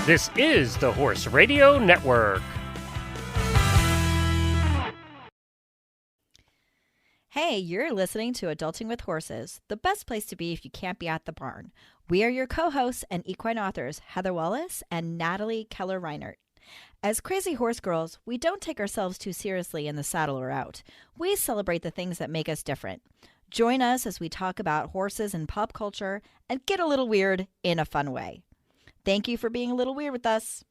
This is the Horse Radio Network. Hey, you're listening to Adulting with Horses, the best place to be if you can't be at the barn. We are your co-hosts and equine authors, Heather Wallace and Natalie Keller-Reinert. As crazy horse girls, we don't take ourselves too seriously in the saddle or out. We celebrate the things that make us different. Join us as we talk about horses and pop culture and get a little weird in a fun way. Thank you for being a little weird with us.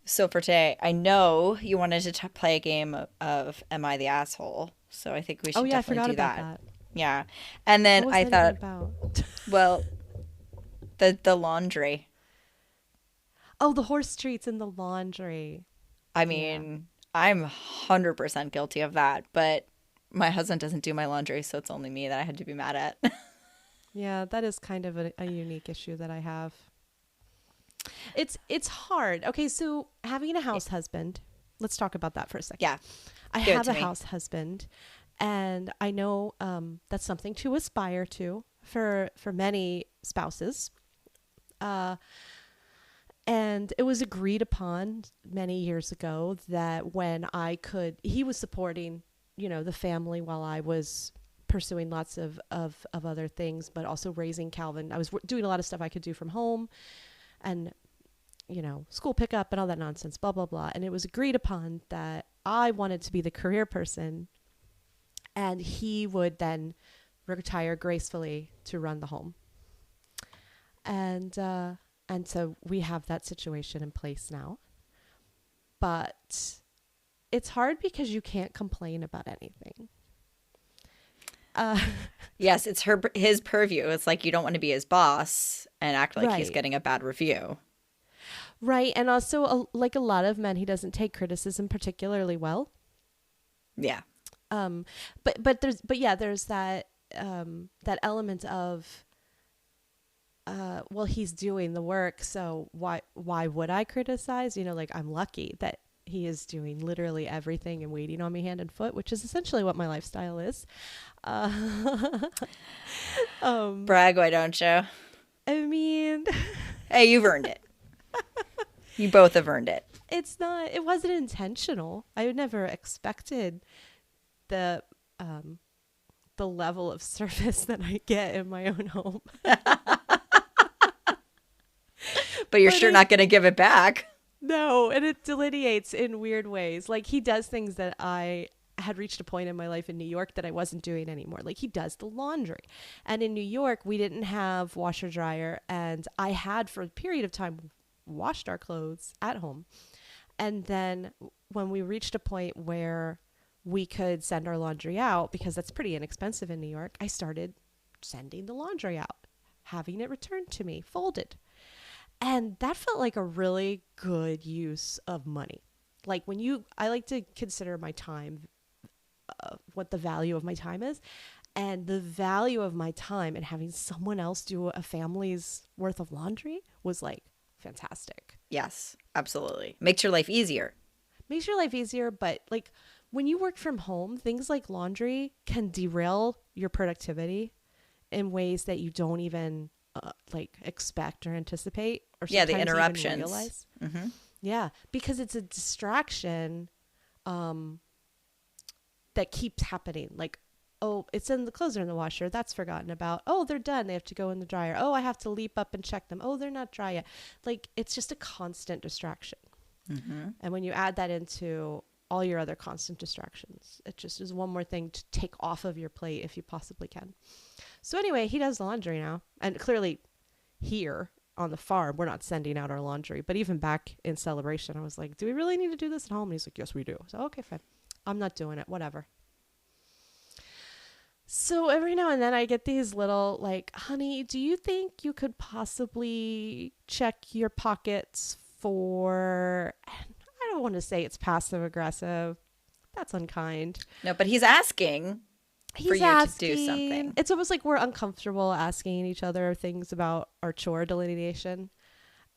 So for today, I know you wanted to play a game of Am I the Asshole? So I think we should definitely do that. Yeah. And then I thought, well, the laundry. Oh, the horse treats in the laundry. I mean, I'm 100% guilty of that, but my husband doesn't do my laundry, so it's only me that I had to be mad at. Yeah, that is kind of a unique issue that I have. It's hard. Okay, so having a house husband, let's talk about that for a second. Yeah. I have a house husband, and I know that's something to aspire to for many spouses. And it was agreed upon many years ago that when he was supporting, the family while I was pursuing lots of other things, but also raising Calvin. I was doing a lot of stuff I could do from home and, school pickup and all that nonsense, blah, blah, blah. And it was agreed upon that I wanted to be the career person and he would then retire gracefully to run the home. And so we have that situation in place now. But it's hard because you can't complain about anything. Yes, it's his purview. It's like you don't want to be his boss and act like he's getting a bad review. Right. And also, like a lot of men, he doesn't take criticism particularly well. Yeah. But there's that element of, well, he's doing the work, so why would I criticize? I'm lucky that he is doing literally everything and waiting on me hand and foot, which is essentially what my lifestyle is. Brag, why don't you? I mean, hey, you've earned it. You both have earned it. It wasn't intentional. I never expected the level of service that I get in my own home. But you're sure not going to give it back. No, and it delineates in weird ways. Like he does things that I had reached a point in my life in New York that I wasn't doing anymore. Like he does the laundry. And in New York, we didn't have washer dryer. And I had for a period of time washed our clothes at home. And then when we reached a point where we could send our laundry out, because that's pretty inexpensive in New York, I started sending the laundry out, having it returned to me, folded. And that felt like a really good use of money. Like I like to consider my time, what the value of my time is. And the value of my time and having someone else do a family's worth of laundry was like fantastic. Yes, absolutely. Makes your life easier. But like when you work from home, things like laundry can derail your productivity in ways that you don't even expect or anticipate, or the interruptions. Even realize. Mm-hmm. Yeah, because it's a distraction that keeps happening. Like, oh, the clothes are in the washer. That's forgotten about. Oh, they're done. They have to go in the dryer. Oh, I have to leap up and check them. Oh, they're not dry yet. Like, it's just a constant distraction. Mm-hmm. And when you add that into all your other constant distractions, it just is one more thing to take off of your plate if you possibly can. So anyway, he does the laundry now. And clearly here on the farm, we're not sending out our laundry. But even back in Celebration, I was like, do we really need to do this at home? And he's like, yes, we do. So, okay, fine. I'm not doing it. Whatever. So every now and then I get these little like, honey, do you think you could possibly check your pockets for, I don't want to say it's passive aggressive. That's unkind. No, but he's asking for you to do something. It's almost like we're uncomfortable asking each other things about our chore delineation.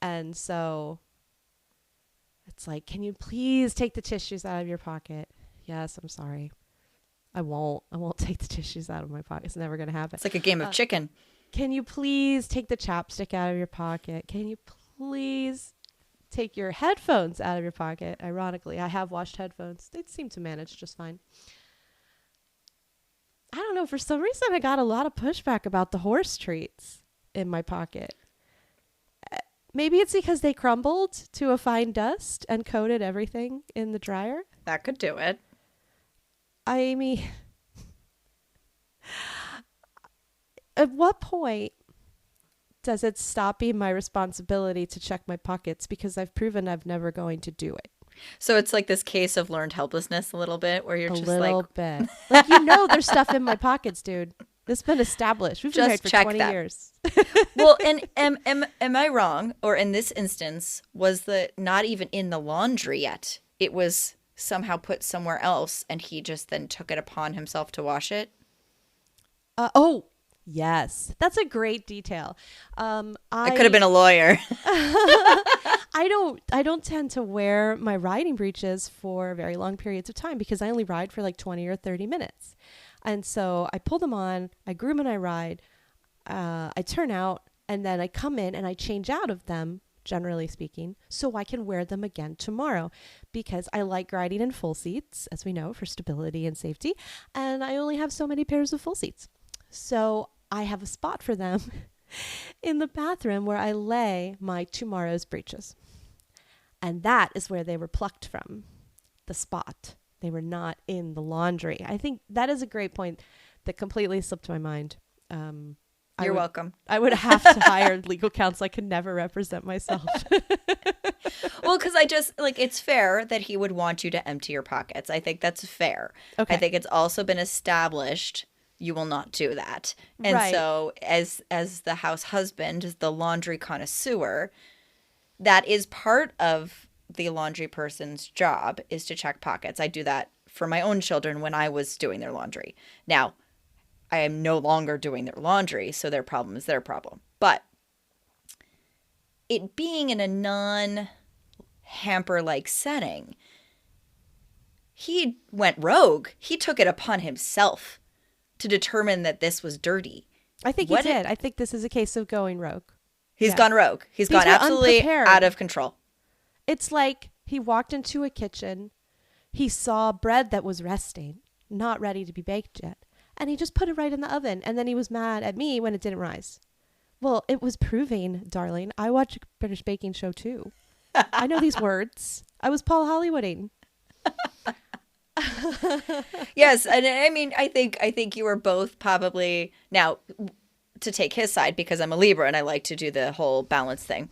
And so it's like, can you please take the tissues out of your pocket? Yes, I'm sorry. I won't take the tissues out of my pocket. It's never going to happen. It's like a game of chicken. Can you please take the chapstick out of your pocket? Can you please take your headphones out of your pocket? Ironically, I have washed headphones. They seem to manage just fine. I don't know. For some reason, I got a lot of pushback about the horse treats in my pocket. Maybe it's because they crumbled to a fine dust and coated everything in the dryer. That could do it. I mean, at what point does it stop being my responsibility to check my pockets? Because I've proven I've never going to do it. So it's like this case of learned helplessness a little bit where you're just like... A little bit. Like, there's stuff in my pockets, dude. It's been established. We've been married for 20 years. Well, and am I wrong? Or in this instance, was the not even in the laundry yet? It was somehow put somewhere else, and he just then took it upon himself to wash it? Oh, yes. That's a great detail. I could have been a lawyer. I don't tend to wear my riding breeches for very long periods of time because I only ride for like 20 or 30 minutes. And so I pull them on, I groom and I ride, I turn out, and then I come in and I change out of them, generally speaking, so I can wear them again tomorrow because I like riding in full seats, as we know, for stability and safety. And I only have so many pairs of full seats. So I have a spot for them in the bathroom where I lay my tomorrow's breeches. And that is where they were plucked from, the spot. They were not in the laundry. I think that is a great point that completely slipped my mind. You're welcome. I would have to hire legal counsel. I could never represent myself. Well, because I just, like, it's fair that he would want you to empty your pockets. I think that's fair. Okay. I think it's also been established you will not do that. And right. So as the house husband, as the laundry connoisseur, that is part of the laundry person's job is to check pockets. I do that for my own children when I was doing their laundry. Now, I am no longer doing their laundry, so their problem is their problem. But it being in a non-hamper-like setting, he went rogue. He took it upon himself to determine that this was dirty. I think he did. I think this is a case of going rogue. He's gone rogue. He's gone absolutely out of control. It's like he walked into a kitchen. He saw bread that was resting, not ready to be baked yet. And he just put it right in the oven. And then he was mad at me when it didn't rise. Well, it was proving, darling. I watch a British baking show too. I know these words. I was Paul Hollywooding. Yes, and I mean, I think you were both probably, now to take his side because I'm a Libra and I like to do the whole balance thing.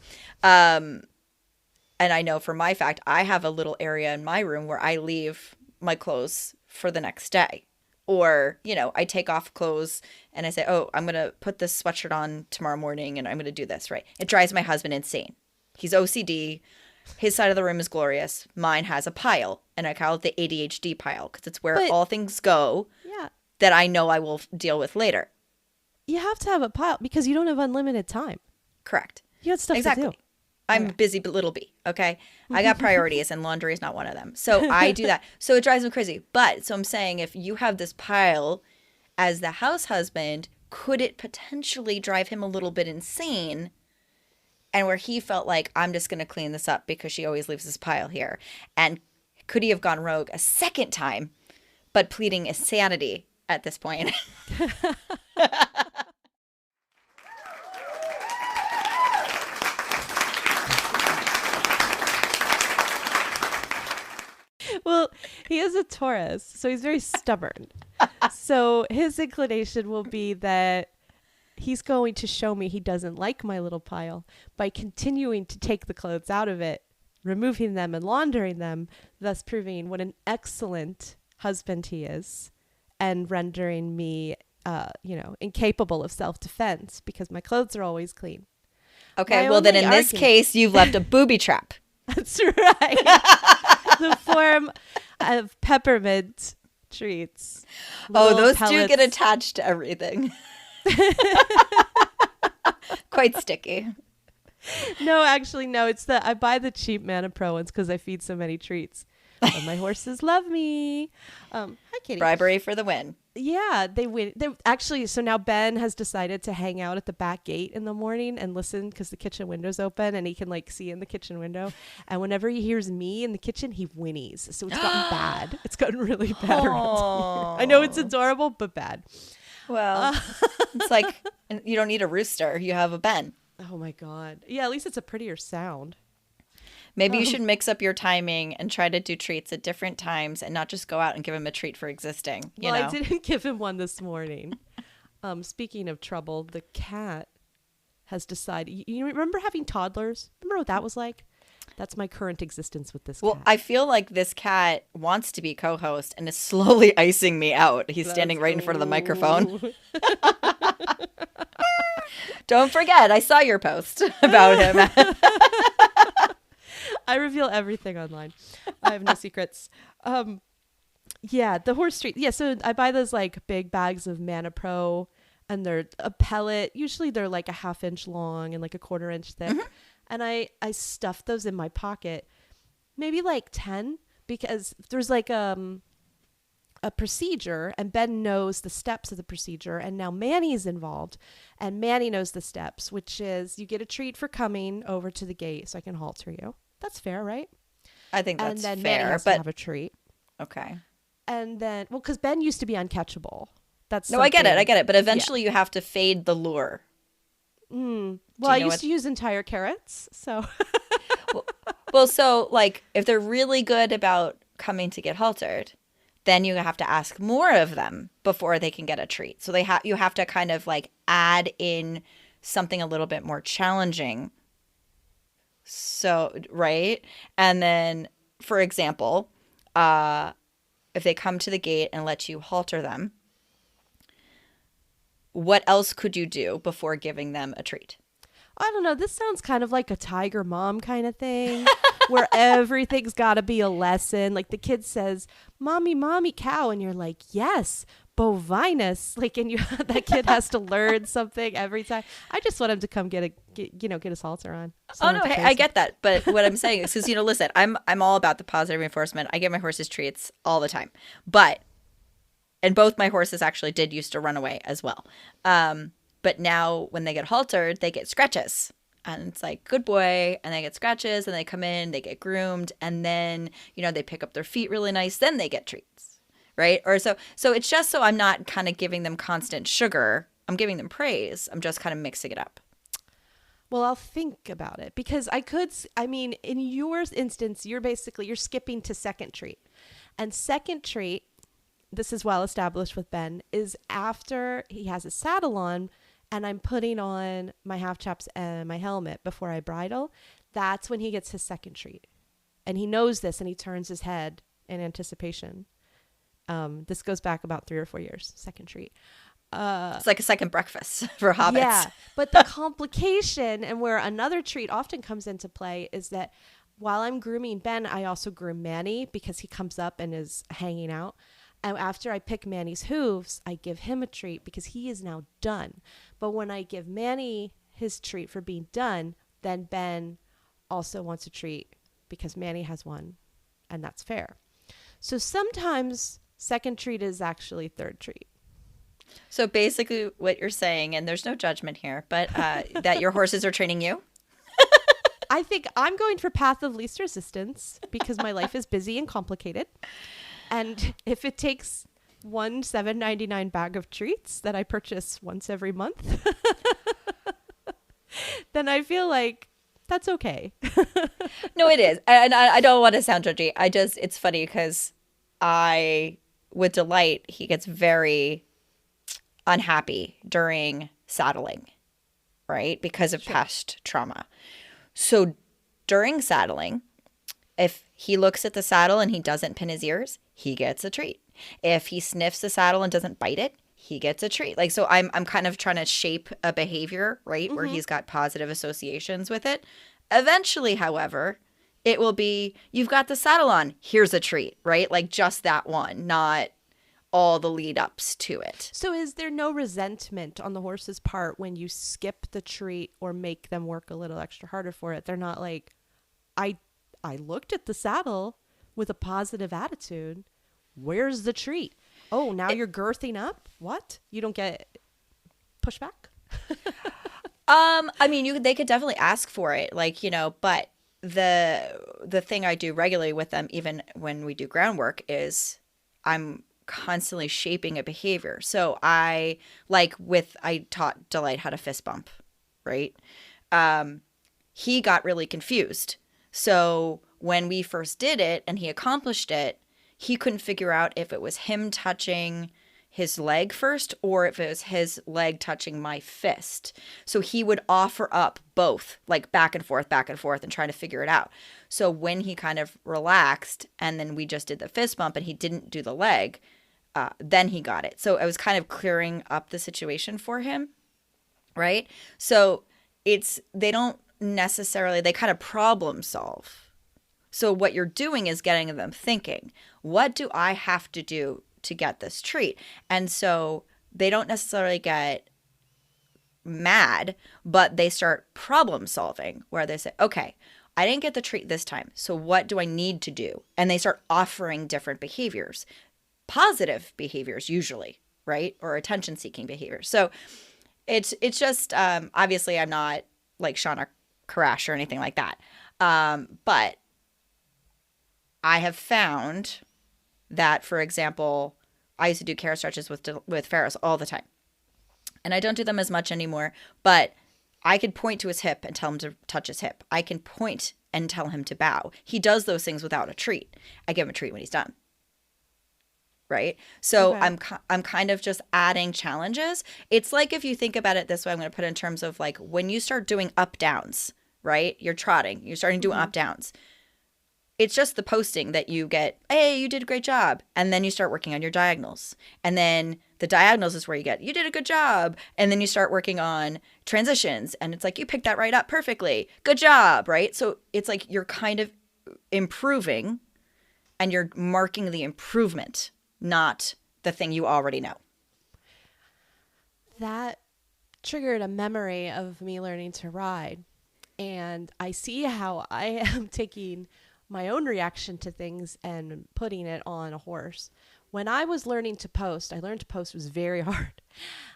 And I know for my fact, I have a little area in my room where I leave my clothes for the next day. Or, I take off clothes and I say, oh, I'm going to put this sweatshirt on tomorrow morning and I'm going to do this, right? It drives my husband insane. He's OCD. His side of the room is glorious. Mine has a pile, and I call it the ADHD pile because it's where all things go that I know I will deal with later. You have to have a pile because you don't have unlimited time. Correct. You got stuff to do. I'm busy, but little bee, okay? I got priorities, and laundry is not one of them. So I do that. So it drives me crazy. But, so I'm saying if you have this pile as the house husband, could it potentially drive him a little bit insane? And where he felt like, I'm just going to clean this up because she always leaves this pile here. And could he have gone rogue a second time, but pleading insanity at this point? Well, he is a Taurus, so he's very stubborn. So his inclination will be that he's going to show me he doesn't like my little pile by continuing to take the clothes out of it, removing them and laundering them, thus proving what an excellent husband he is and rendering me, incapable of self-defense because my clothes are always clean. Okay, well then in this case, you've left a booby trap. That's right. The form of peppermint treats. Oh, those pellets. Do get attached to everything. Quite sticky. No, actually, no. It's I buy the cheap Mana Pro ones because I feed so many treats. But my horses love me. Hi, Kitty. Bribery for the win. Yeah, they win. They actually, so now Ben has decided to hang out at the back gate in the morning and listen because the kitchen window's open and he can like see in the kitchen window. And whenever he hears me in the kitchen, he whinnies. So it's gotten bad. It's gotten really bad around here. I know it's adorable, but bad. Well, it's like you don't need a rooster. You have a Ben. Oh my God. Yeah, at least it's a prettier sound. Maybe you should mix up your timing and try to do treats at different times and not just go out and give him a treat for existing. You know? I didn't give him one this morning. Speaking of trouble, the cat has decided. You remember having toddlers? Remember what that was like? That's my current existence with this cat. Well, I feel like this cat wants to be co-host and is slowly icing me out. He's standing right in front of the microphone. Don't forget, I saw your post about him. I reveal everything online. I have no secrets. Yeah, the horse treat. Yeah, so I buy those like big bags of Mana Pro, and they're a pellet. Usually they're like a 1/2 inch long and like a 1/4 inch thick. Mm-hmm. And I stuff those in my pocket, maybe like 10, because there's like a procedure, and Ben knows the steps of the procedure, and now Manny's involved, and Manny knows the steps, which is you get a treat for coming over to the gate so I can halter you. That's fair, right? I think that's fair. And then Manny has to have a treat. Okay. And then, well, because Ben used to be uncatchable. That's no, I get it. But eventually you have to fade the lure. Well, I used to use entire carrots, so. well, so like if they're really good about coming to get haltered, then you have to ask more of them before they can get a treat. So you have to kind of like add in something a little bit more challenging. So, right? And then, for example, if they come to the gate and let you halter them, what else could you do before giving them a treat? I don't know. This sounds kind of like a tiger mom kind of thing where everything's got to be a lesson. Like the kid says, mommy, mommy, cow. And you're like, yes, bovinus. Like, and that kid has to learn something every time. I just want him to come get his halter on. Oh no, hey, I get that. But what I'm saying is because, listen, I'm all about the positive reinforcement. I give my horses treats all the time. And both my horses actually did used to run away as well. But now when they get haltered, they get scratches. And it's like, good boy. And they get scratches and they come in, they get groomed. And then, they pick up their feet really nice. Then they get treats. Right? Or so it's just so I'm not kind of giving them constant sugar. I'm giving them praise. I'm just kind of mixing it up. Well, I'll think about it because in your instance, you're skipping to second treat. And second treat, this is well established with Ben, is after he has a saddle on and I'm putting on my half chaps and my helmet before I bridle. That's when he gets his second treat. And he knows this and he turns his head in anticipation. This goes back about 3 or 4 years, second treat. It's like a second breakfast for hobbits. Yeah, but the complication and where another treat often comes into play is that while I'm grooming Ben, I also groom Manny because he comes up and is hanging out. And after I pick Manny's hooves, I give him a treat because he is now done. But when I give Manny his treat for being done, then Ben also wants a treat because Manny has one, and that's fair. So sometimes second treat is actually third treat. So basically what you're saying, and there's no judgment here, but that your horses are training you? I think I'm going for path of least resistance because my life is busy and complicated. And if it takes one $7.99 bag of treats that I purchase once every month, then I feel like that's okay. No, it is. And I don't want to sound judgy. It's funny because with Delight, he gets very unhappy during saddling, right? Because of past trauma. So during saddling, if he looks at the saddle and he doesn't pin his ears, he gets a treat. If he sniffs the saddle and doesn't bite it, he gets a treat. Like, so I'm kind of trying to shape a behavior, right? Mm-hmm. Where he's got positive associations with it. Eventually, however, it will be, you've got the saddle on, here's a treat, right? Like just that one, not all the lead ups to it. So is there no resentment on the horse's part when you skip the treat or make them work a little extra harder for it? They're not like, I looked at the saddle. with a positive attitude, where's the treat? Oh, now you're girthing up? What? You don't get pushback? I mean, they could definitely ask for it, like, but the thing I do regularly with them, even when we do groundwork, is I'm constantly shaping a behavior. So I taught Delight how to fist bump, right? He got really confused. So when we first did it and he accomplished it, he couldn't figure out if it was him touching his leg first or if it was his leg touching my fist. So he would offer up both, like back and forth, and trying to figure it out. So when he kind of relaxed and then we just did the fist bump and he didn't do the leg, then he got it. So I was kind of clearing up the situation for him, right? So they don't necessarily, they kind of problem solve. So what you're doing is getting them thinking, what do I have to do to get this treat? And so they don't necessarily get mad, but they start problem solving, where they say, okay, I didn't get the treat this time, so what do I need to do? And they start offering different behaviors, positive behaviors usually, right? Or attention-seeking behaviors. So it's just, obviously I'm not like Shauna Karash or anything like that. But I have found that, for example, I used to do care stretches with Ferris all the time. And I don't do them as much anymore, but I could point to his hip and tell him to touch his hip. I can point and tell him to bow. He does those things without a treat. I give him a treat when he's done. Right? So okay. I'm kind of just adding challenges. It's like, if you think about it this way, I'm going to put it in terms of like when you start doing up downs, right? You're trotting, you're starting doing up downs. It's just the posting that you get, hey, you did a great job. And then you start working on your diagonals. And then the diagonals is where you get, you did a good job. And then you start working on transitions. And it's like, you picked that right up perfectly. Good job, right? So it's like you're kind of improving and you're marking the improvement, not the thing you already know. That triggered a memory of me learning to ride. And I see how I am taking my own reaction to things and putting it on a horse. When I was learning to post, I learned to post was very hard.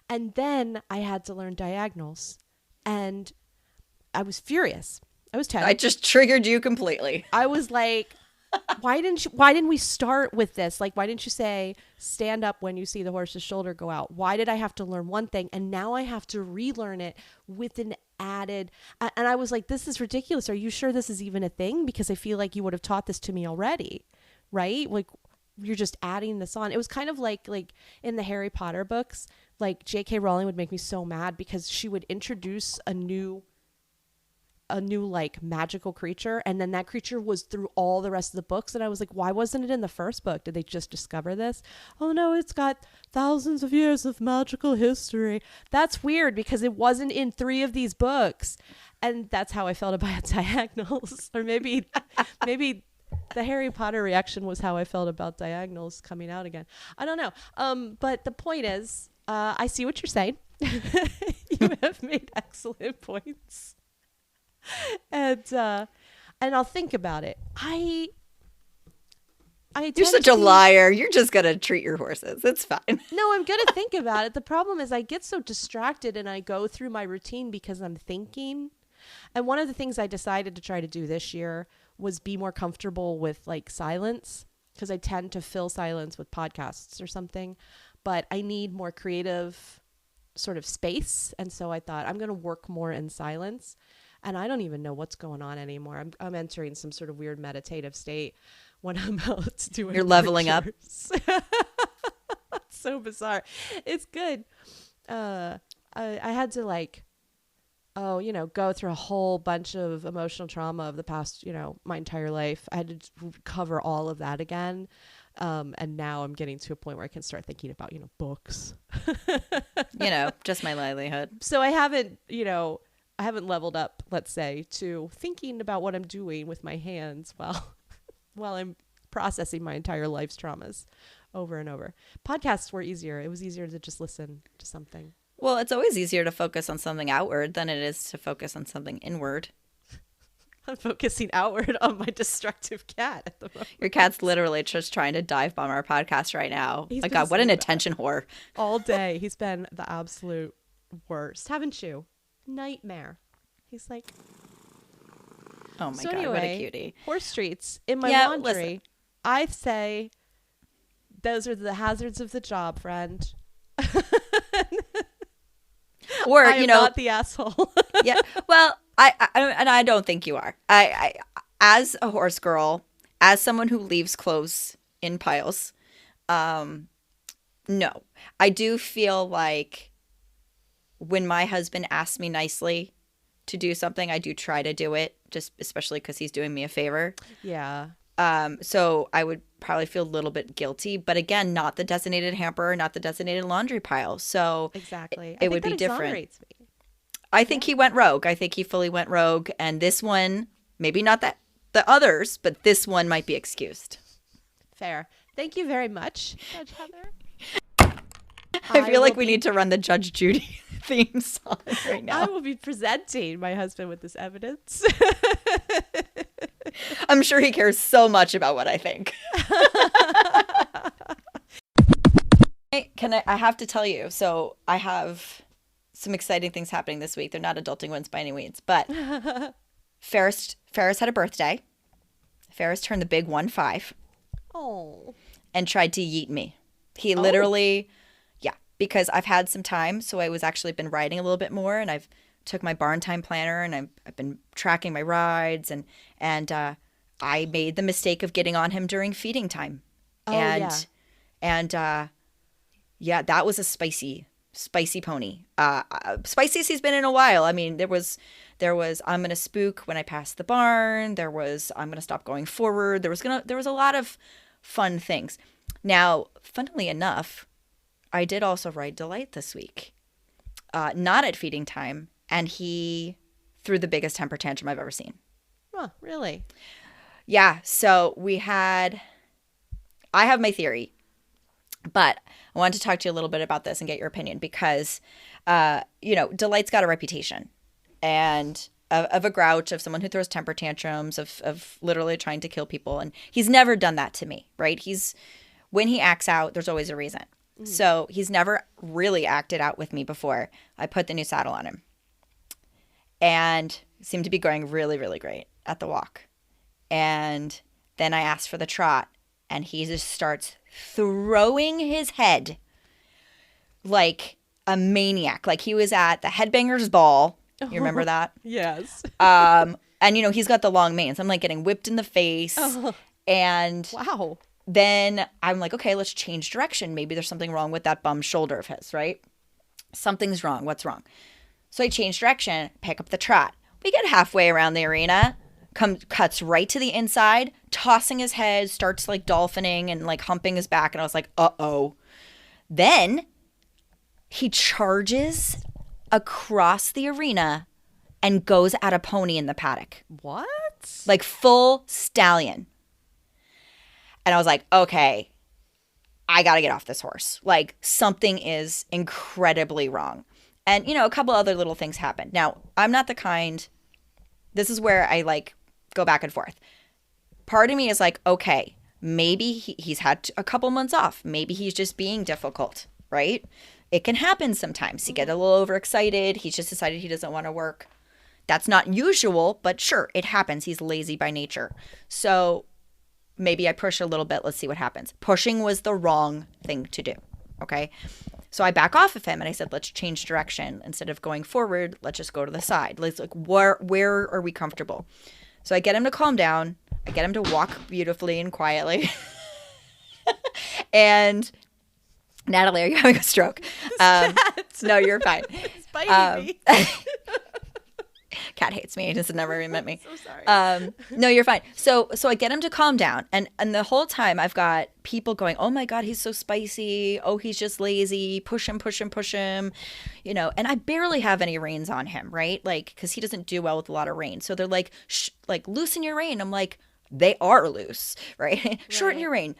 And then I had to learn diagonals. And I was furious. I was 10. I just triggered you completely. I was like, why didn't we start with this? Like, why didn't you say stand up when you see the horse's shoulder go out? Why did I have to learn one thing and now I have to relearn it with an added, and I was like, this is ridiculous. Are you sure this is even a thing? Because I feel like you would have taught this to me already, right? Like, you're just adding this on. It was kind of like in the Harry Potter books, like J.K. Rowling would make me so mad because she would introduce a new like magical creature, and then that creature was through all the rest of the books, and I was like, why wasn't it in the first book? Did they just discover this? Oh no, it's got thousands of years of magical history. That's weird because it wasn't in 3 of these books. And that's how I felt about diagonals. Or maybe the Harry Potter reaction was how I felt about diagonals coming out again. I don't know. But the point is, I see what you're saying. You have made excellent points. And I'll think about it. You're such a liar. You're just gonna treat your horses. It's fine. No, I'm gonna think about it. The problem is I get so distracted and I go through my routine because I'm thinking. And one of the things I decided to try to do this year was be more comfortable with like silence, because I tend to fill silence with podcasts or something. But I need more creative sort of space, and so I thought I'm gonna work more in silence. And I don't even know what's going on anymore. I'm entering some sort of weird meditative state when I'm out doing. You're leveling up. So bizarre. It's good. I had to go through a whole bunch of emotional trauma of the past, my entire life. I had to cover all of that again. And now I'm getting to a point where I can start thinking about, books. Just my livelihood. So I haven't leveled up, let's say, to thinking about what I'm doing with my hands while I'm processing my entire life's traumas over and over. Podcasts were easier. It was easier to just listen to something. Well, it's always easier to focus on something outward than it is to focus on something inward. I'm focusing outward on my destructive cat at the moment. Your cat's literally just trying to dive bomb our podcast right now. He's My been God, what so an bad. attention whore. All day. He's been the absolute worst. Haven't you? Nightmare. He's like, Oh my so God, anyway, what a cutie. horse treats in my Yeah, laundry. listen. I say those are the hazards of the job, friend. Or, I am you know, not the asshole. yeah. Well, I don't think you are. I as a horse girl, as someone who leaves clothes in piles, no. I do feel like when my husband asks me nicely to do something, I do try to do it, just especially because he's doing me a favor. Yeah. So I would probably feel a little bit guilty, but again, not the designated hamper, not the designated laundry pile. So Exactly. it would be different. Exonerates me. I think he went rogue. I think he fully went rogue. And this one, maybe not that the others, but this one might be excused. Fair. Thank you very much, Judge Heather. I feel like will we be- need to run the Judge Judy theme song right I now. will be presenting my husband with this evidence. I'm sure he cares so much about what I think. I have to tell you, so I have some exciting things happening this week. They're not adulting ones by any means, but Ferris had a birthday. Ferris turned the big 1-5 Oh. and tried to yeet me. He literally, yeah, because I've had some time, so I was actually been riding a little bit more, and I've took my barn time planner, and I've been tracking my rides, and I made the mistake of getting on him during feeding time, yeah, that was a spicy pony. Spiciest he's been in a while. I mean, there was I'm gonna spook when I pass the barn. There was I'm gonna stop going forward. There was a lot of fun things. Now, funnily enough, I did also ride Delight this week, not at feeding time, and he threw the biggest temper tantrum I've ever seen. Oh, really? Yeah. So I have my theory, but I wanted to talk to you a little bit about this and get your opinion because, Delight's got a reputation and of a grouch, of someone who throws temper tantrums, of literally trying to kill people. And he's never done that to me, right? When he acts out, there's always a reason. So he's never really acted out with me before I put the new saddle on him. And it seemed to be going really, really great at the walk. And then I asked for the trot, and he just starts throwing his head like a maniac. Like he was at the Headbangers Ball. You remember that? Yes. And, he's got the long mane. So I'm like getting whipped in the face. And Wow. then I'm like, okay, let's change direction. Maybe there's something wrong with that bum shoulder of his, right? Something's wrong. What's wrong? So I change direction, pick up the trot. We get halfway around the arena, cuts right to the inside, tossing his head, starts like dolphining and like humping his back. And I was like, uh-oh. Then he charges across the arena and goes at a pony in the paddock. What? Like full stallion. And I was like, okay, I got to get off this horse. Like something is incredibly wrong. And, a couple other little things happened. Now, I'm not the kind, this is where I like go back and forth. Part of me is like, okay, maybe he's had a couple months off. Maybe he's just being difficult, right? It can happen sometimes. He get a little overexcited. He's just decided he doesn't want to work. That's not usual, but sure, it happens. He's lazy by nature. So maybe I push a little bit. Let's see what happens. Pushing was the wrong thing to do, okay? So I back off of him and I said, let's change direction. Instead of going forward, let's just go to the side. Let's where are we comfortable? So I get him to calm down. I get him to walk beautifully and quietly. And Natalie, are you having a stroke? No, you're fine. It's biting me. Cat hates me. He just never even met me. So sorry. No, you're fine. So I get him to calm down. And the whole time I've got people going, oh my God, he's so spicy. Oh, he's just lazy. Push him, push him, push him. And I barely have any reins on him, right? Like, because he doesn't do well with a lot of rein. So they're like, loosen your rein. I'm like, they are loose, right? Shorten your rein.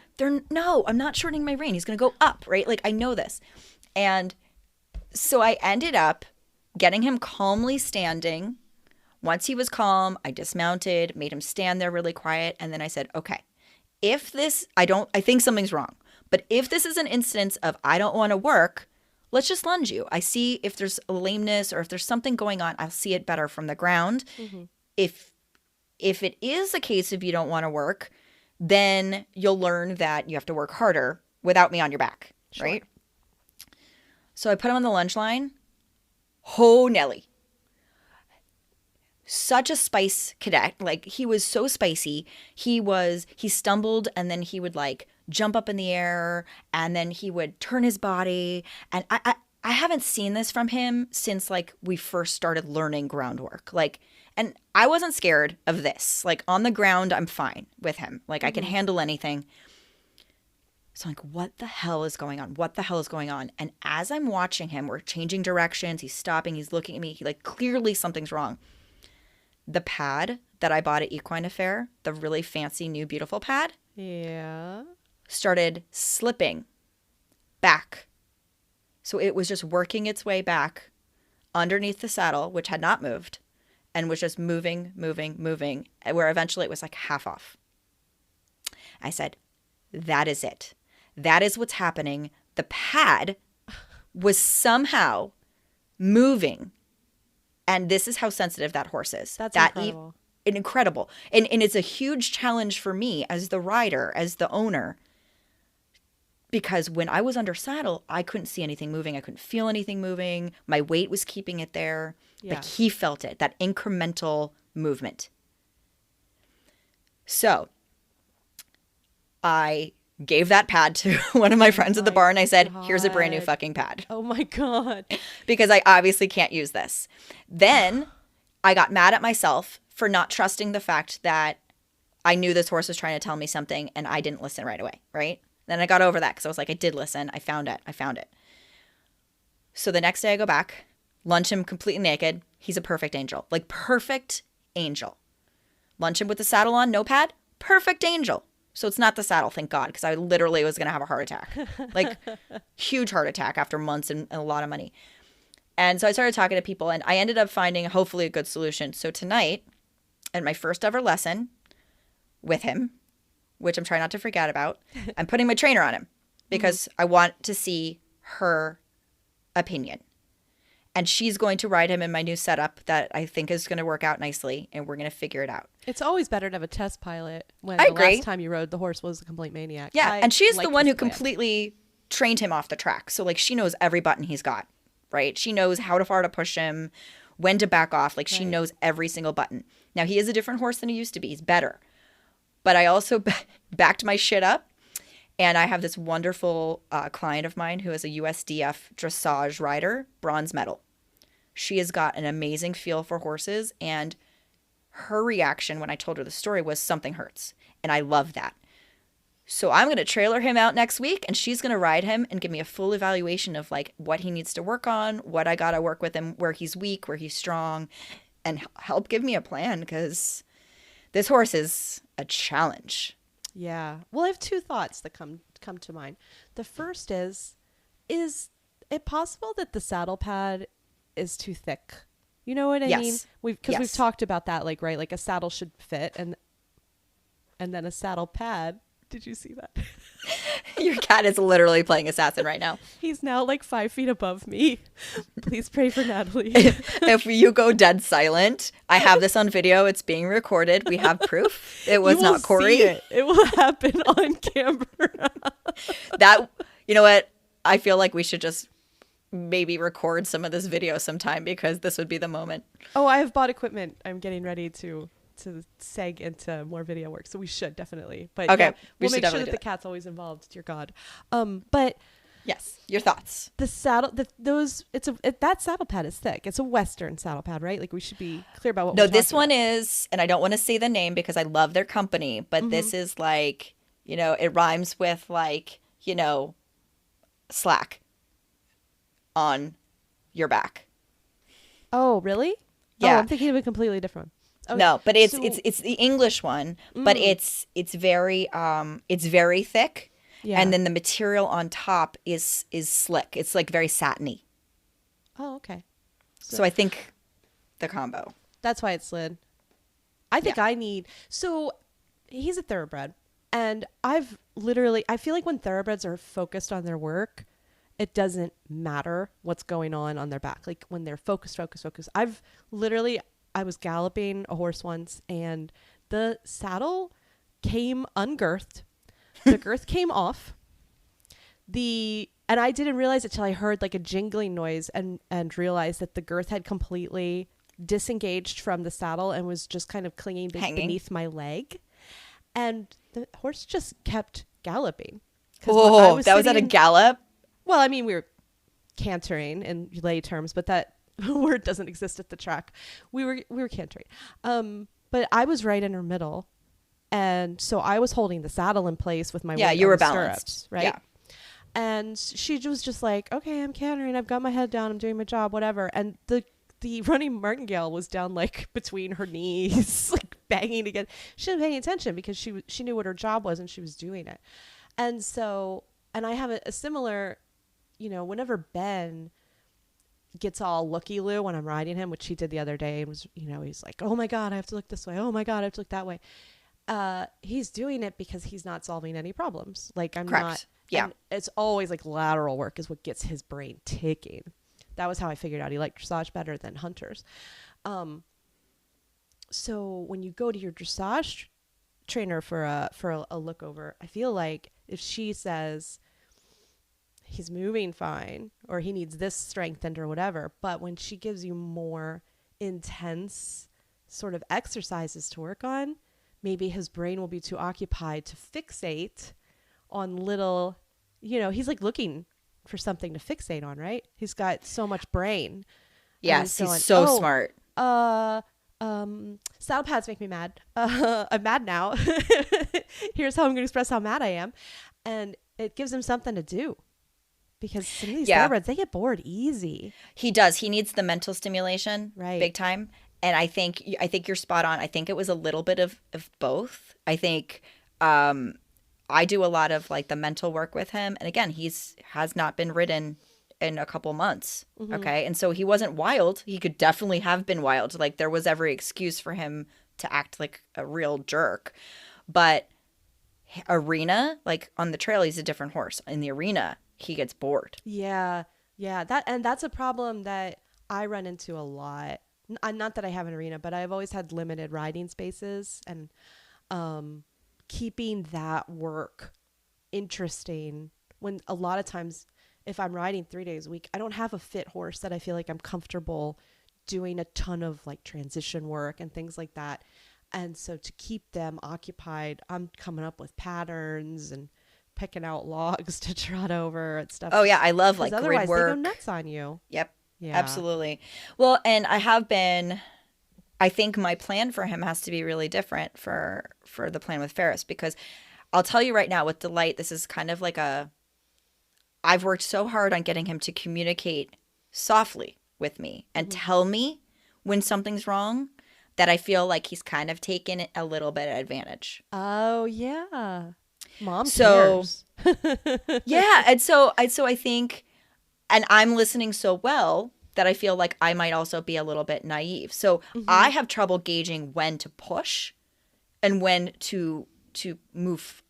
No, I'm not shortening my rein. He's going to go up, right? Like, I know this. And so I ended up getting him calmly standing Once he was calm, I dismounted, made him stand there really quiet. And then I said, okay, if this, I think something's wrong. But if this is an instance of I don't want to work, let's just lunge you. I see if there's a lameness or if there's something going on, I'll see it better from the ground. Mm-hmm. If it is a case of you don't want to work, then you'll learn that you have to work harder without me on your back, Sure. right? So I put him on the lunge line. Ho, Nelly. Such a spice cadet. Like, he was so spicy. He stumbled and then he would like jump up in the air and then he would turn his body. And I haven't seen this from him since like we first started learning groundwork. Like, and I wasn't scared of this. Like, on the ground, I'm fine with him. Like, I can handle anything. So I'm like, what the hell is going on? What the hell is going on? And as I'm watching him, we're changing directions. He's stopping. He's looking at me. He like, clearly something's wrong. The pad that I bought at Equine Affair, the really fancy new beautiful pad, Yeah. started slipping back. So it was just working its way back underneath the saddle, which had not moved, and was just moving, where eventually it was like half off. I said, that is it. That is what's happening. The pad was somehow moving. And this is how sensitive that horse is. That's incredible. Incredible. And it's a huge challenge for me as the rider, as the owner. Because when I was under saddle, I couldn't see anything moving. I couldn't feel anything moving. My weight was keeping it there. Yeah. Like, he felt it, that incremental movement. So I gave that pad to one of my friends at the bar and I said, here's a brand new fucking pad. Oh my God. Because I obviously can't use this. Then I got mad at myself for not trusting the fact that I knew this horse was trying to tell me something and I didn't listen right away, right? Then I got over that because I was like, I did listen. I found it. So the next day I go back, lunge him completely naked. He's a perfect angel. Like, perfect angel. Lunge him with the saddle on, no pad, perfect angel. So it's not the saddle, thank God, because I literally was going to have a heart attack. Like, huge heart attack after months and a lot of money. And so I started talking to people, and I ended up finding hopefully a good solution. So tonight, at my first ever lesson with him, which I'm trying not to forget about, I'm putting my trainer on him because I want to see her opinion. And she's going to ride him in my new setup that I think is going to work out nicely, and we're going to figure it out. It's always better to have a test pilot when I the agree. last time you rode the horse was a complete maniac. Yeah, and she's the one who plan. completely trained him off the track. So, like, she knows every button he's got, right? She knows how far to push him, when to back off. Like, she knows every single button. Now, he is a different horse than he used to be. He's better. But I also backed my shit up. And I have this wonderful client of mine who is a USDF dressage rider, bronze medal. She has got an amazing feel for horses, and her reaction when I told her the story was something hurts. And I love that. So I'm going to trailer him out next week, and she's going to ride him and give me a full evaluation of like what he needs to work on, what I got to work with him, where he's weak, where he's strong, and help give me a plan, because this horse is a challenge. Yeah. Well, I have two thoughts that come to mind. The first is it possible that the saddle pad is too thick? You know what I mean? We've talked about that, like, right? Like, a saddle should fit, and then a saddle pad. Did you see that? Your cat is literally playing assassin right now. He's now like 5 feet above me. Please pray for Natalie. If you go dead silent, I have this on video. It's being recorded. We have proof. It was not Corey. It will happen on camera. That, you know what? I feel like we should just maybe record some of this video sometime, because this would be the moment. Oh, I have bought equipment. I'm getting ready to seg into more video work, so we should definitely. But okay, yeah, we'll make sure that the that. cat's always involved. Dear God. But yes, your thoughts. the saddle, that saddle pad is thick. It's a Western saddle pad, right? Like, we should be clear about what. No, we're this talking one about. is, and I don't want to say the name because I love their company, but this is like, you know, it rhymes with like, you know, slack on your back. Oh, really? Yeah. Oh, I'm thinking of a completely different one. Okay. No, but it's So- it's the English one, but it's very thick, Yeah. and then the material on top is slick. It's like very satiny. Oh, okay. So I think the combo. That's why it slid. I think I need, so he's a thoroughbred, and I feel like when thoroughbreds are focused on their work, it doesn't matter what's going on their back. Like when they're focused. I was galloping a horse once, and the saddle came ungirthed. The girth came off. And I didn't realize it till I heard like a jingling noise and realized that the girth had completely disengaged from the saddle and was just kind of clinging beneath my leg. And the horse just kept galloping. Oh, that was at a gallop? Well, I mean, we were cantering in lay terms, but that word doesn't exist at the track. We were cantering. But I was right in her middle. And so I was holding the saddle in place with my weight you on were the balanced. stirrups, right? Yeah. And she was just like, okay, I'm cantering. I've got my head down. I'm doing my job, whatever. And the running martingale was down like between her knees, like banging again. She wasn't paying attention because she knew what her job was and she was doing it. And so, and I have a similar, whenever Ben gets all looky-loo when I'm riding him, which he did the other day, and was, he's like, oh my God, I have to look this way. Oh my God, I have to look that way. He's doing it because he's not solving any problems. Like I'm Correct. not. Yeah. And it's always like lateral work is what gets his brain ticking. That was how I figured out he liked dressage better than hunters. So when you go to your dressage trainer for a look over, I feel like if she says he's moving fine or he needs this strengthened or whatever, but when she gives you more intense sort of exercises to work on, maybe his brain will be too occupied to fixate on little, he's like looking for something to fixate on, right? He's got so much brain. Yes, he's so smart. Saddle pads make me mad. I'm mad now. Here's how I'm going to express how mad I am. And it gives him something to do. Because some of these thoroughbreds, they get bored easy. He does. He needs the mental stimulation, right? Big time. And I think you're spot on. I think it was a little bit of both. I think I do a lot of like the mental work with him. And again, has not been ridden in a couple months. Mm-hmm. Okay. And so he wasn't wild. He could definitely have been wild. Like there was every excuse for him to act like a real jerk. But arena, like on the trail, he's a different horse. In the arena, he gets bored. Yeah. Yeah. That's a problem that I run into a lot. Not that I have an arena, but I've always had limited riding spaces, and keeping that work interesting when a lot of times if I'm riding 3 days a week, I don't have a fit horse that I feel like I'm comfortable doing a ton of like transition work and things like that. And so to keep them occupied, I'm coming up with patterns and picking out logs to trot over and stuff. Oh yeah, I love like otherwise grid work. They go nuts on you. Yep. Yeah. Absolutely. Well, and I think my plan for him has to be really different for the plan with Ferris, because I'll tell you right now with Delight, this is kind of like I've worked so hard on getting him to communicate softly with me and tell me when something's wrong, that I feel like he's kind of taken a little bit of advantage. Oh yeah. Mom cares. So yeah. And so I think, and I'm listening so well that I feel like I might also be a little bit naive. So I have trouble gauging when to push and when to move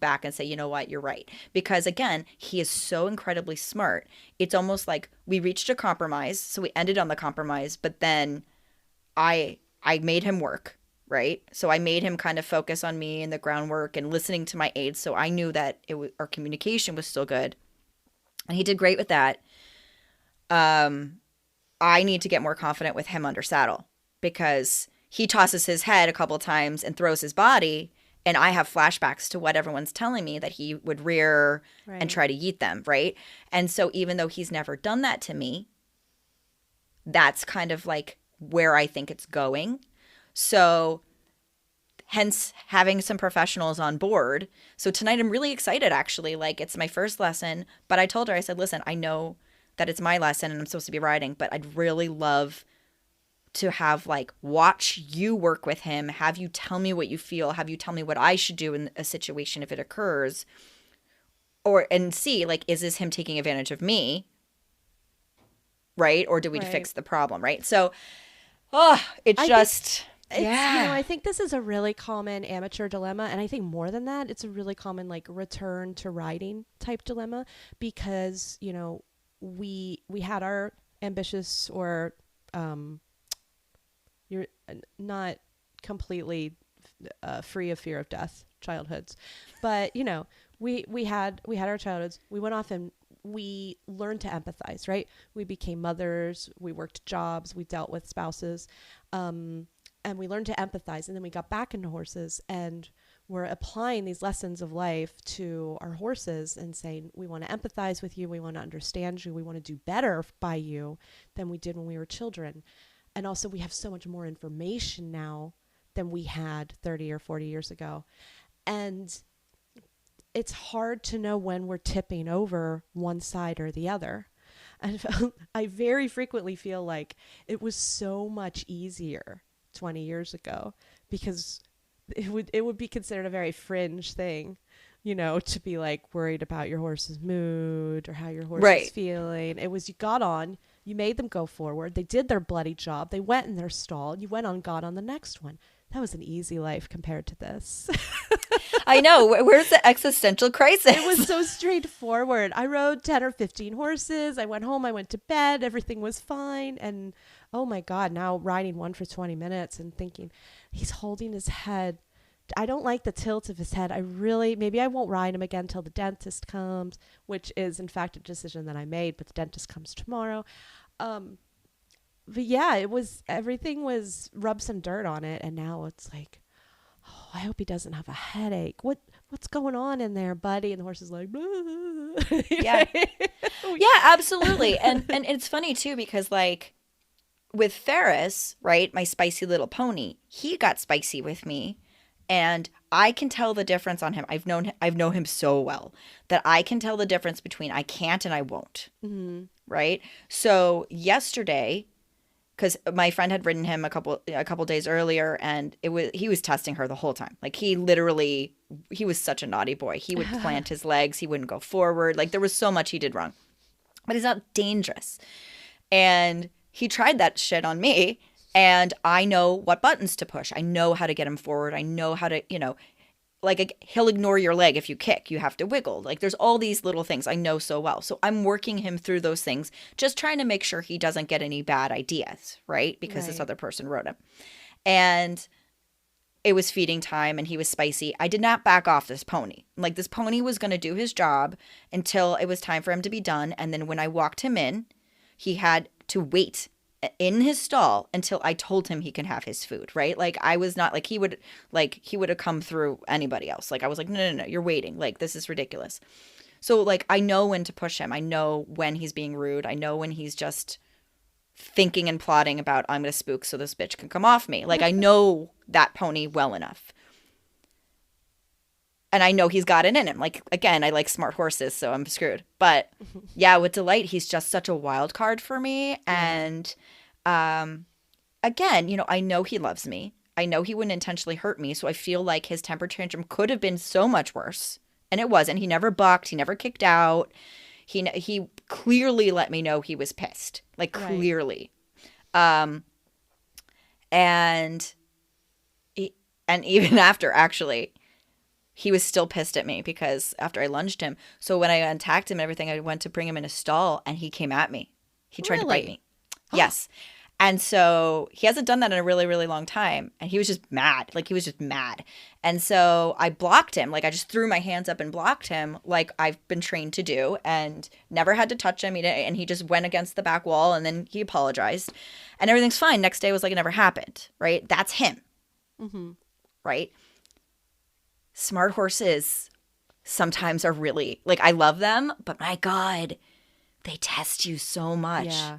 back and say, you know what, you're right. Because again, he is so incredibly smart. It's almost like we reached a compromise. So we ended on the compromise, but then I made him work, right? So I made him kind of focus on me and the groundwork and listening to my aides. So I knew that our communication was still good. And he did great with that. I need to get more confident with him under saddle, because he tosses his head a couple of times and throws his body, and I have flashbacks to what everyone's telling me that he would rear and try to yeet them, right? And so even though he's never done that to me, that's kind of like where I think it's going. So hence having some professionals on board. So tonight I'm really excited, actually. Like, it's my first lesson, but I told her, I said, listen, I know that it's my lesson and I'm supposed to be riding, but I'd really love to have like watch you work with him, have you tell me what you feel, have you tell me what I should do in a situation if it occurs, and see, like, is this him taking advantage of me, right? Or do we fix the problem, right? So Oh, it's I just, It's, yeah. I think this is a really common amateur dilemma. And I think more than that, it's a really common like return to riding type dilemma because, we had our ambitious or you're not completely free of fear of death childhoods, but we had our childhoods. We went off and we learned to empathize, right? We became mothers, we worked jobs, we dealt with spouses, and we learned to empathize. And then we got back into horses and we're applying these lessons of life to our horses and saying, we want to empathize with you, we want to understand you, we want to do better by you than we did when we were children. And also we have so much more information now than we had 30 or 40 years ago. And it's hard to know when we're tipping over one side or the other. And I very frequently feel like it was so much easier 20 years ago because it would be considered a very fringe thing, to be like worried about your horse's mood or how your horse is feeling. It was, you got on, you made them go forward. They did their bloody job. They went in their stall. You went on, got on the next one. That was an easy life compared to this. I know. Where's the existential crisis? It was so straightforward. I rode 10 or 15 horses. I went home. I went to bed. Everything was fine. And oh my God, now riding one for 20 minutes and thinking, he's holding his head. I don't like the tilt of his head. Maybe I won't ride him again till the dentist comes, which is in fact a decision that I made, but the dentist comes tomorrow. But yeah, everything was rub some dirt on it. And now it's like, oh, I hope he doesn't have a headache. What's going on in there, buddy? And the horse is like, yeah, yeah, absolutely. And it's funny too, because like with Ferris, right, my spicy little pony, he got spicy with me and I can tell the difference on him. I've known him so well that I can tell the difference between I can't and I won't. Mm-hmm. Right. So yesterday, because my friend had ridden him a couple days earlier, and he was testing her the whole time. Like he was such a naughty boy. He would plant his legs. He wouldn't go forward. Like there was so much he did wrong, but he's not dangerous. And he tried that shit on me, and I know what buttons to push. I know how to get him forward. I know how to, like he'll ignore your leg if you kick. You have to wiggle. Like there's all these little things I know so well. So I'm working him through those things, just trying to make sure he doesn't get any bad ideas, right? Because this other person rode him. And it was feeding time and he was spicy. I did not back off this pony. Like this pony was going to do his job until it was time for him to be done. And then when I walked him in, he had to wait in his stall until I told him he can have his food, right? Like I was not like he would have come through anybody else. Like I was like, no, you're waiting. Like this is ridiculous. So like I know when to push him. I know when he's being rude. I know when he's just thinking and plotting about I'm going to spook so this bitch can come off me. Like I know that pony well enough. And I know he's got it in him. Like, again, I like smart horses, so I'm screwed. But yeah, with Delight, he's just such a wild card for me. And again, I know he loves me. I know he wouldn't intentionally hurt me. So I feel like his temper tantrum could have been so much worse. And it wasn't. He never bucked. He never kicked out. He clearly let me know he was pissed. Like, clearly. And even after, actually, he was still pissed at me because after I lunged him. So when I attacked him and everything, I went to bring him in a stall and he came at me. He tried to bite me. Yes. And so he hasn't done that in a really, really long time. And he was just mad. Like he was just mad. And so I blocked him. Like I just threw my hands up and blocked him like I've been trained to do and never had to touch him. And he just went against the back wall and then he apologized and everything's fine. Next day was like it never happened. Right. That's him. Mm-hmm. Right. Smart horses sometimes are really, like, I love them, but my God, they test you so much. Yeah.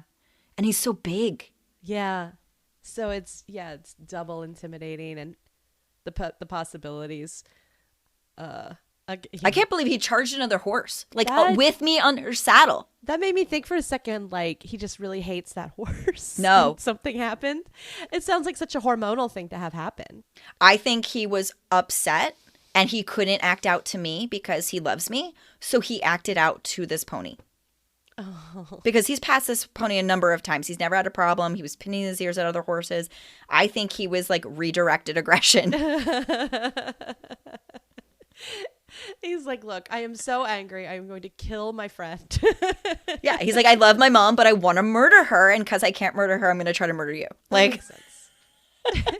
And he's so big. Yeah. So it's double intimidating and the possibilities. I can't believe he charged another horse, like That- with me on her saddle. That made me think for a second, like he just really hates that horse. No. Something happened. It sounds like such a hormonal thing to have happen. I think he was upset and he couldn't act out to me because he loves me. So he acted out to this pony. Oh. Because he's passed this pony a number of times. He's never had a problem. He was pinning his ears at other horses. I think he was like redirected aggression. He's like, look, I am so angry. I'm going to kill my friend. Yeah, he's like, I love my mom, but I want to murder her. And because I can't murder her, I'm going to try to murder you. Like, makes sense.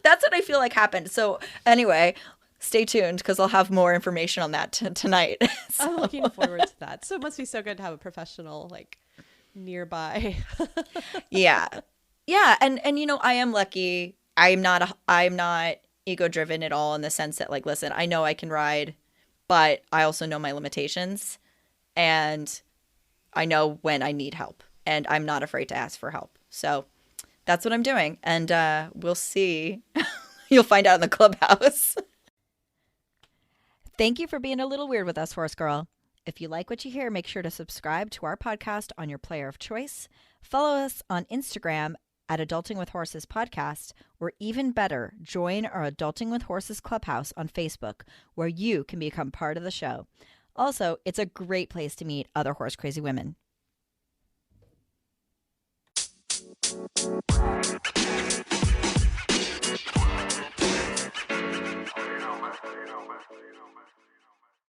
That's what I feel like happened. So anyway, stay tuned because I'll have more information on that tonight. So. I'm looking forward to that. So it must be so good to have a professional like nearby. Yeah. Yeah. And you know, I am lucky. I'm not ego driven at all in the sense that like, listen, I know I can ride, but I also know my limitations and I know when I need help and I'm not afraid to ask for help. So that's what I'm doing. And we'll see. You'll find out in the clubhouse. Thank you for being a little weird with us, Horse Girl. If you like what you hear, make sure to subscribe to our podcast on your player of choice. Follow us on Instagram at Adulting with Horses Podcast, or even better, join our Adulting with Horses Clubhouse on Facebook, where you can become part of the show. Also, it's a great place to meet other horse crazy women.